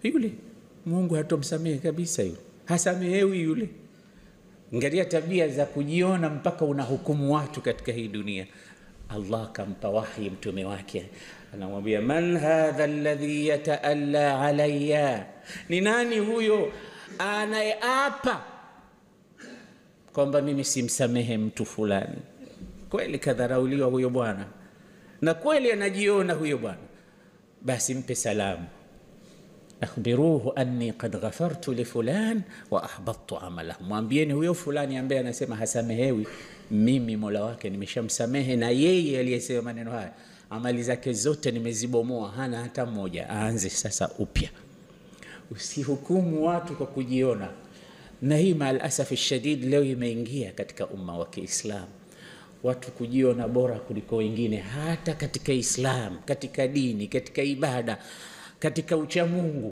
yule Mungu hatomsamehe kabisa, yule hasamehewi yule. Angalia tabia za kujiona mpaka unahukumu watu katika hii dunia. Allah kampa wahi mtume wake, anamwambia man hadha alladhi yataalla alayya, ni nani huyo anayeapa kwamba mimi simsamehe mtu fulani? Kweli kadharauliwa huyo bwana, na kweli anajiona huyo bwana. Basi mpe salamu, akhbiruhu anni qad ghafartu li fulan wa ahbattu amalahu, mwambieni huyo fulani ambaye anasema hasamehewi, mimi Mola wake nimeshamsamehe, na yeye aliyesema maneno haya amali zake zote nimezibomoa, hana hata moja, aanze sasa upya. Usihukumu watu kwa kujiona. Na hii maal asafi shadid leo imeingia katika umma wa Kiislamu, watu kujiona bora kuliko wengine, hata katika Islam, katika dini, katika ibada, katika uchamungu.